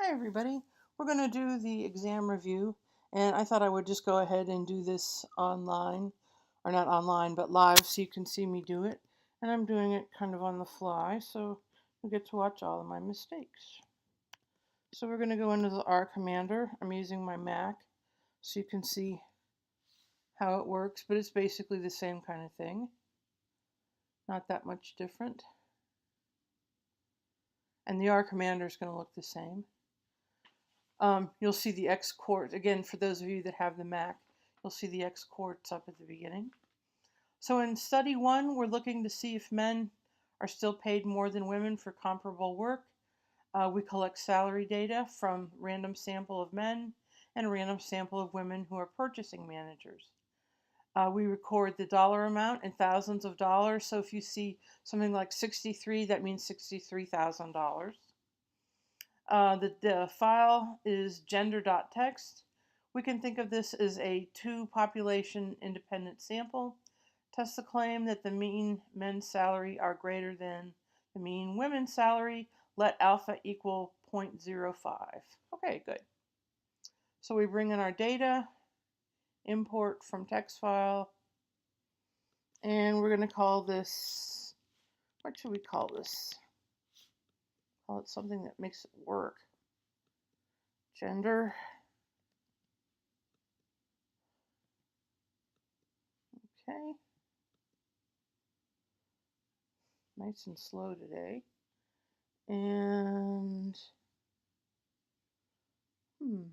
Hi everybody. We're going to do the exam review, and I thought I would just go ahead and do this online, or not online, but live, so you can see me do it. And I'm doing it kind of on the fly, so you get to watch all of my mistakes. So we're going to go into the R Commander. I'm using my Mac, so you can see how it works, but it's basically the same kind of thing. Not that much different. And the R Commander is going to look the same. You'll see the X coord, again, for those of you that have the Mac, you'll see the X coords up at the beginning. So in study 1, we're looking to see if men are still paid more than women for comparable work. We collect salary data from random sample of men and a random sample of women who are purchasing managers. We record the dollar amount in thousands of dollars. So if you see something like 63, that means $63,000. The file is gender.txt. We can think of this as a two-population independent sample. Test the claim that the mean men's salary are greater than the mean women's salary. Let alpha equal 0.05. Okay, good. So we bring in our data, import from text file, and we're going to call this, what should we call this? Call it something that makes it work. Gender. Okay. Nice and slow today. And don't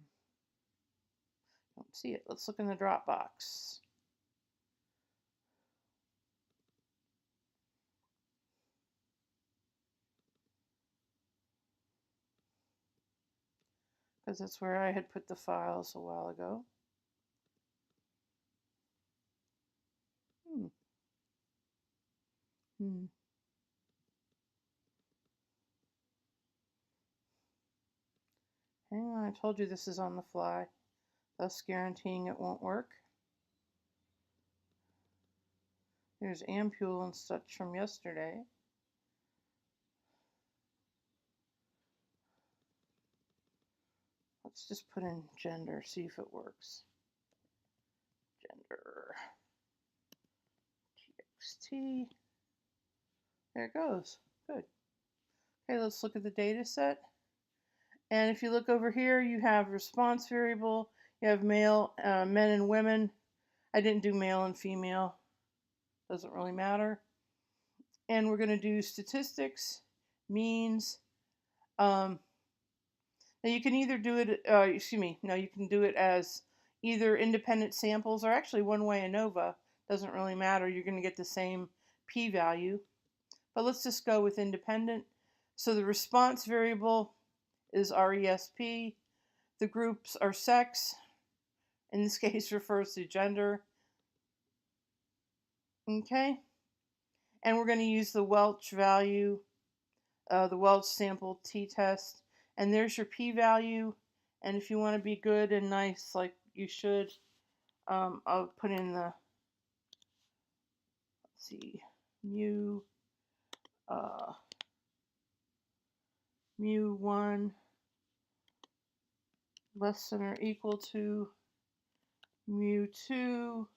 see it. Let's look in the Dropbox. Because that's where I had put the files a while ago. Hang on, I told you this is on the fly, thus guaranteeing it won't work. Here's ampule and such from yesterday. Let's just put in gender, see if it works. Gender. TXT. There it goes. Good. Okay, let's look at the data set. And if you look over here, you have response variable, you have male, men and women. I didn't do male and female, doesn't really matter. And we're going to do statistics, means. Now you can either do it, you can do it as either independent samples or actually one-way ANOVA, doesn't really matter, you're going to get the same p-value. But let's just go with independent. So the response variable is RESP. The groups are sex. In this case, refers to gender. Okay. And we're going to use the Welch value, the Welch sample t-test. And there's your p-value. And if you want to be good and nice, like you should, I'll put in the, let's see, mu1 less than or equal to mu2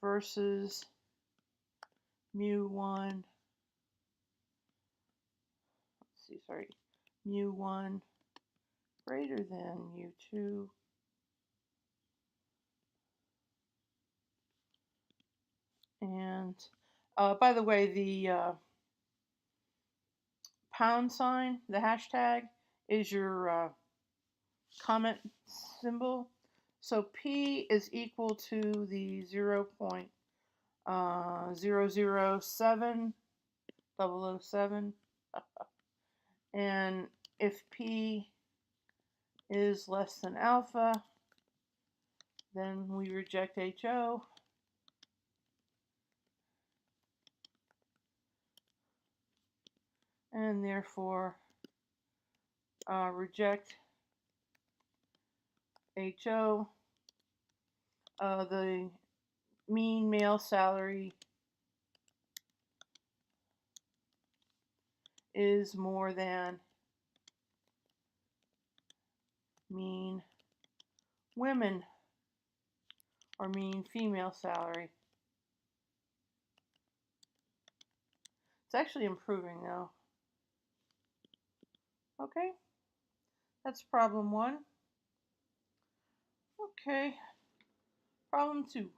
versus mu1, mu1 greater than mu2 and by the way, the pound sign, the hashtag, is your comment symbol. So P is equal to the 0.007, 007. And if P is less than alpha, then we reject HO. And therefore reject HO. The mean male salary is more than Women or mean female salary. It's actually improving though. Okay, that's problem 1. Okay, problem 2.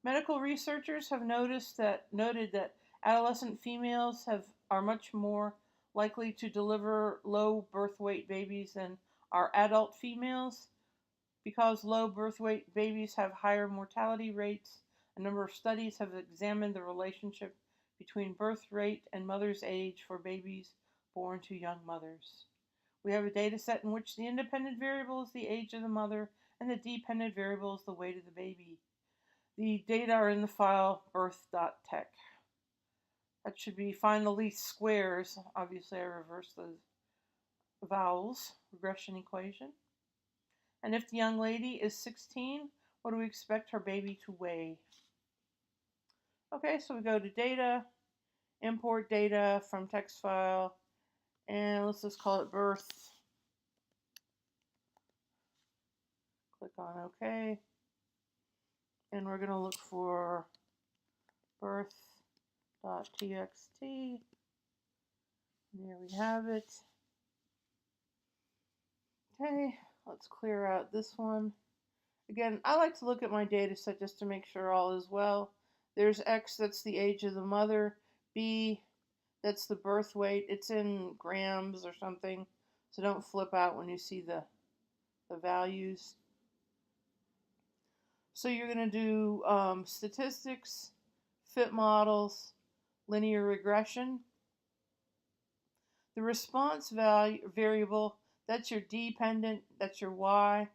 Medical researchers have noted that adolescent females are much more likely to deliver low birth weight babies than are adult females. Because low birth weight babies have higher mortality rates, a number of studies have examined the relationship between birth rate and mother's age for babies born to young mothers. We have a data set in which the independent variable is the age of the mother and the dependent variable is the weight of the baby. The data are in the file birth.tech. That should be find the least squares. Obviously, I reversed those vowels, regression equation. And if the young lady is 16, what do we expect her baby to weigh? Okay, so we go to data, import data from text file, and let's just call it birth. Click on OK. And we're going to look for birth.txt. There we have it. Okay, let's clear out this one. Again, I like to look at my data set just to make sure all is well. There's X, that's the age of the mother. B, that's the birth weight. It's in grams or something, so don't flip out when you see the values. So you're going to do statistics, fit models, linear regression. The response variable, that's your dependent, that's your Y.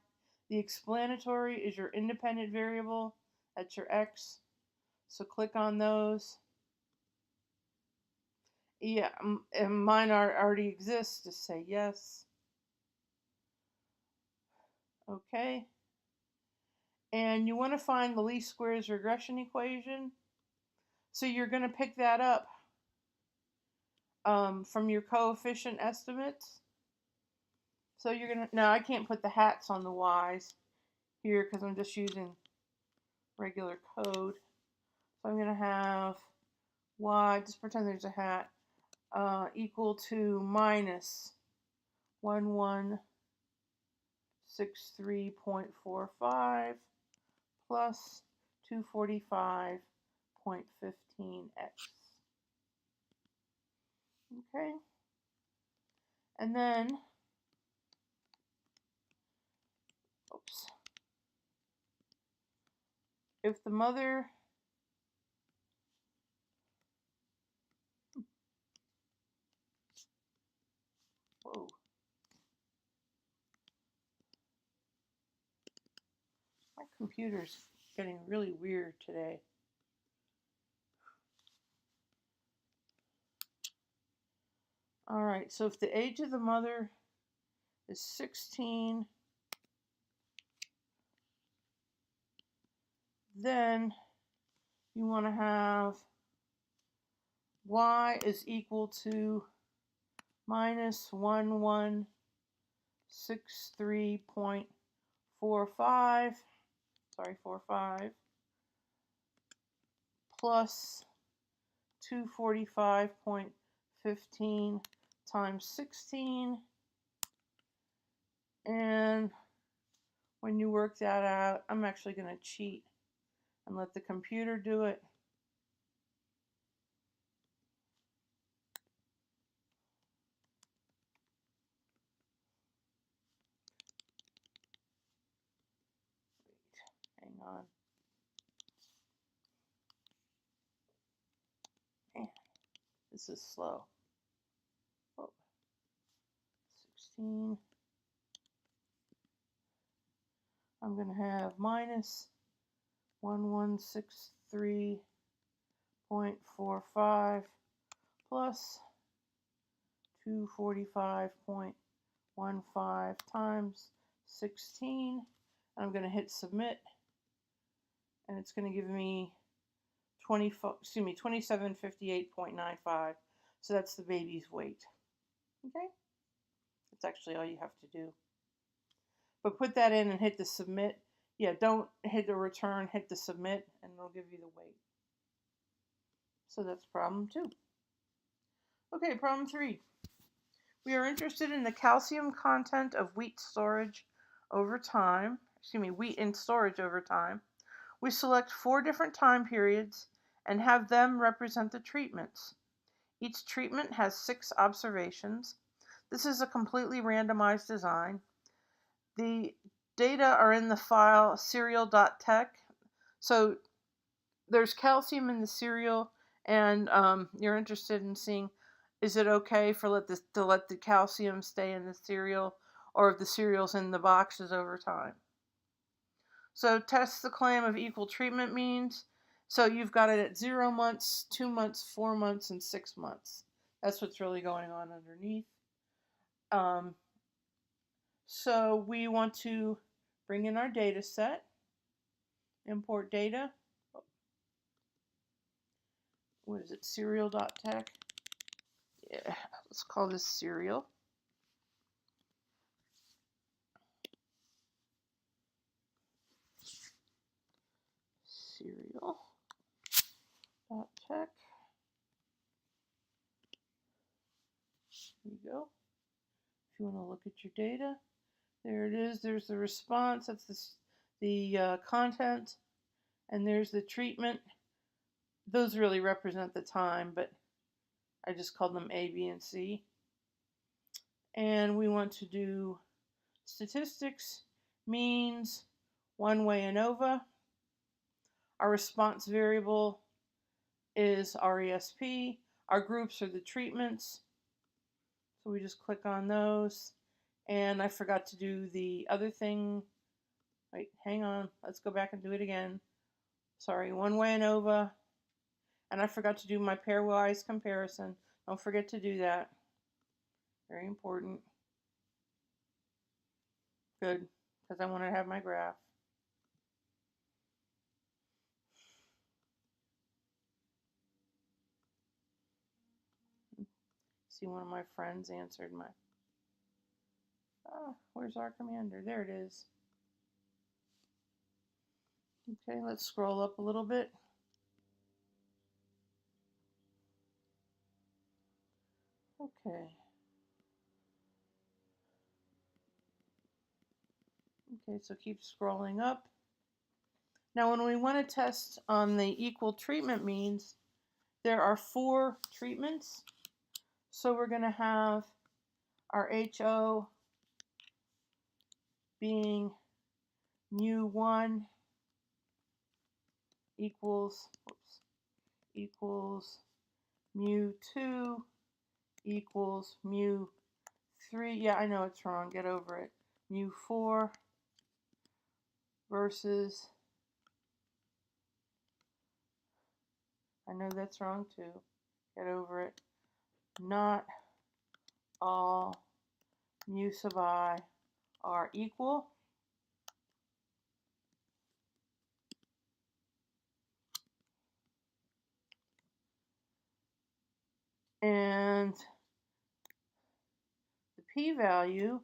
The explanatory is your independent variable, that's your X. So click on those. Yeah, and mine already exists, just say yes. Okay. And you want to find the least squares regression equation. So you're going to pick that up from your coefficient estimates. So you're going to, now I can't put the hats on the Y's here because I'm just using regular code. So I'm going to have Y, just pretend there's a hat, equal to minus 1163.45 plus 245.15x. Okay. And then, oops, if the mother whoa, my computer's getting really weird today. All right, so if the age of the mother is 16, then you want to have Y is equal to minus 1163.45, sorry, 45, plus 245.15 times 16. And when you work that out, I'm actually going to cheat and let the computer do it. Hang on. Man, this is slow. Oh, 16. I'm going to have minus 1163.45 plus 245.15 times 16. I'm going to hit submit, and it's going to give me 2758.95. So that's the baby's weight. Okay? That's actually all you have to do. But put that in and hit the submit. Yeah, don't hit the return, hit the submit, and it'll give you the weight. So that's problem 2. Okay, problem 3. We are interested in the calcium content of wheat storage over time. Wheat in storage over time. We select 4 different time periods and have them represent the treatments. Each treatment has 6 observations. This is a completely randomized design. The data are in the file cereal.tech. So there's calcium in the cereal, and you're interested in seeing, is it okay to let the calcium stay in the cereal, or if the cereal's in the boxes over time. So test the claim of equal treatment means. So you've got it at 0 months, 2 months, 4 months, and 6 months. That's what's really going on underneath. So we want to bring in our data set, import data. What is it? Cereal.tech. Yeah, let's call this cereal. Cereal.tech. There you go. If you want to look at your data, there it is. There's the response. That's the content. And there's the treatment. Those really represent the time, but I just called them A, B, and C. And we want to do statistics, means, one-way ANOVA. Our response variable is RESP. Our groups are the treatments. So we just click on those. And I forgot to do the other thing. Wait, hang on. Let's go back and do it again. Sorry, one-way ANOVA. And I forgot to do my pairwise comparison. Don't forget to do that. Very important. Good, because I want to have my graph. See, one of my friends answered my... where's our commander? There it is. Okay, let's scroll up a little bit. Okay. Okay, so keep scrolling up. Now, when we want to test on the equal treatment means, there are 4 treatments. So we're going to have our HO being mu1 equals mu2 equals mu3. Yeah, I know it's wrong. Get over it. Mu4 versus, I know that's wrong too. Get over it. Not all mu sub I are equal. And the p-value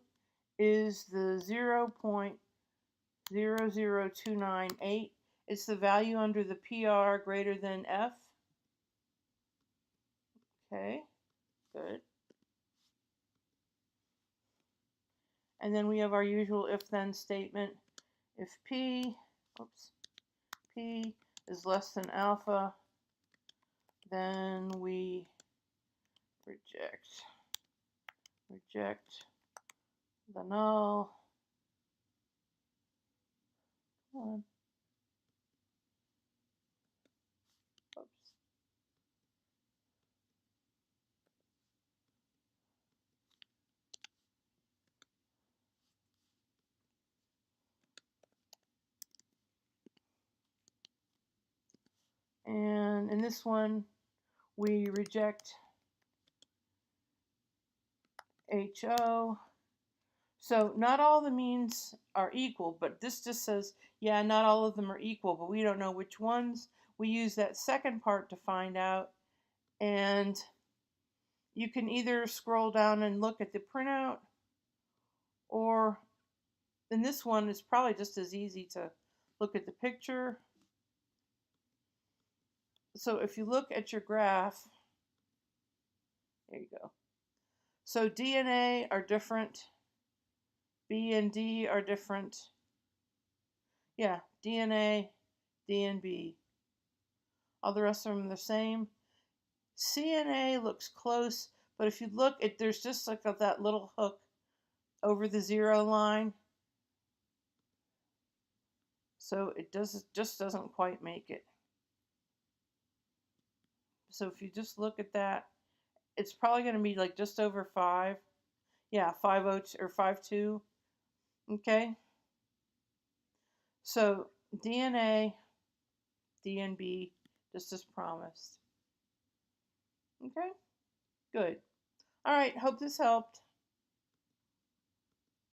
is the 0.00298. It's the value under the PR greater than F. Okay, good. And then we have our usual if-then statement. If P is less than alpha, then we reject the null. Come on. Oops. And in this one, we reject HO. So not all the means are equal, but this just says, yeah, not all of them are equal, but we don't know which ones. We use that second part to find out. And you can either scroll down and look at the printout, or in this one, it's probably just as easy to look at the picture. So if you look at your graph, there you go. So DNA are different. B and D are different. Yeah, DNA, D and B. All the rest of them are the same. CNA looks close, but if you look, there's just like that little hook over the 0 line. So it just doesn't quite make it. So if you just look at that, it's probably going to be like just over 5. Yeah, 502 or 52. Okay. So DNA, DNB, just as promised. Okay, good. All right, hope this helped.